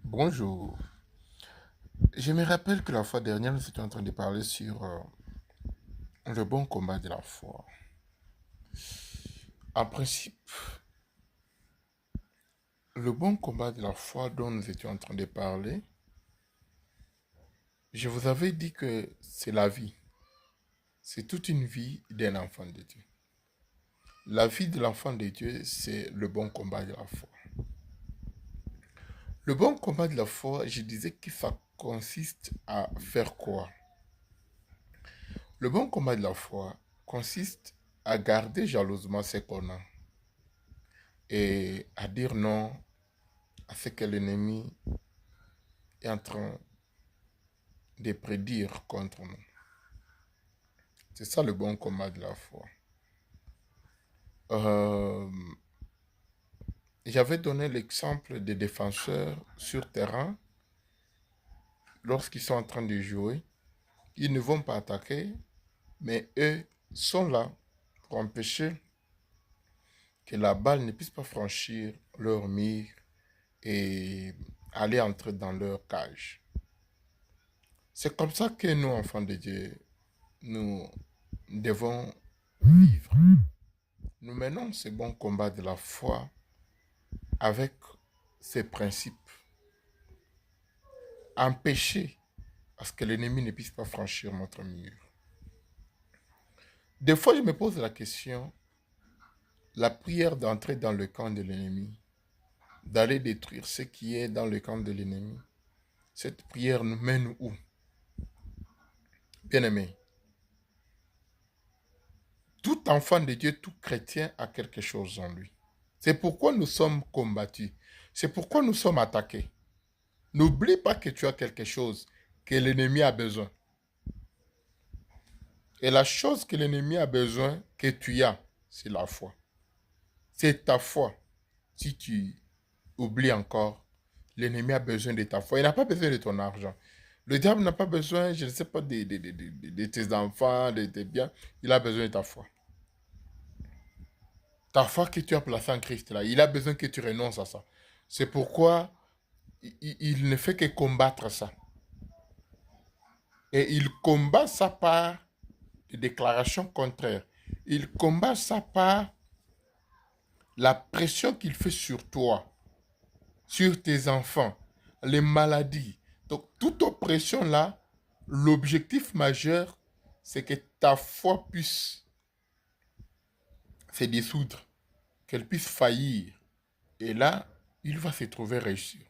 Bonjour. Je me rappelle que la fois dernière, nous étions en train de parler sur le bon combat de la foi. En principe, le bon combat de la foi dont nous étions en train de parler, je vous avais dit que c'est la vie. C'est toute une vie d'un enfant de Dieu. La vie de l'enfant de Dieu, c'est le bon combat de la foi. Le bon combat de la foi, je disais que ça consiste à faire quoi? Le bon combat de la foi consiste à garder jalousement ce qu'on a et à dire non à ce que l'ennemi est en train de prédire contre nous. C'est ça le bon combat de la foi. Euh, J'avais donné l'exemple des défenseurs sur terrain lorsqu'ils sont en train de jouer. Ils ne vont pas attaquer, mais eux sont là pour empêcher que la balle ne puisse pas franchir leur mire et aller entrer dans leur cage. C'est comme ça que nous, enfants de Dieu, nous devons vivre. Nous menons ce bon combat de la foi avec ces principes. Empêcher à ce que l'ennemi ne puisse pas franchir notre mur. Des fois, je me pose la question, la prière d'entrer dans le camp de l'ennemi, d'aller détruire ce qui est dans le camp de l'ennemi, cette prière nous mène où? Bien-aimé, tout enfant de Dieu, tout chrétien a quelque chose en lui. C'est pourquoi nous sommes combattus. C'est pourquoi nous sommes attaqués. N'oublie pas que tu as quelque chose que l'ennemi a besoin. Et la chose que l'ennemi a besoin que tu as, c'est la foi. C'est ta foi. Si tu oublies encore, l'ennemi a besoin de ta foi. Il n'a pas besoin de ton argent. Le diable n'a pas besoin, je ne sais pas, de tes enfants, de tes biens. Il a besoin de ta foi. Ta foi que tu as placée en Christ, là, il a besoin que tu renonces à ça. C'est pourquoi il ne fait que combattre ça. Et il combat ça par des déclarations contraires. Il combat ça par la pression qu'il fait sur toi, sur tes enfants, les maladies. Donc, toute oppression là, l'objectif majeur, c'est que ta foi puisse se dissoudre, qu'elle puisse faillir. Et là, il va se trouver réussir.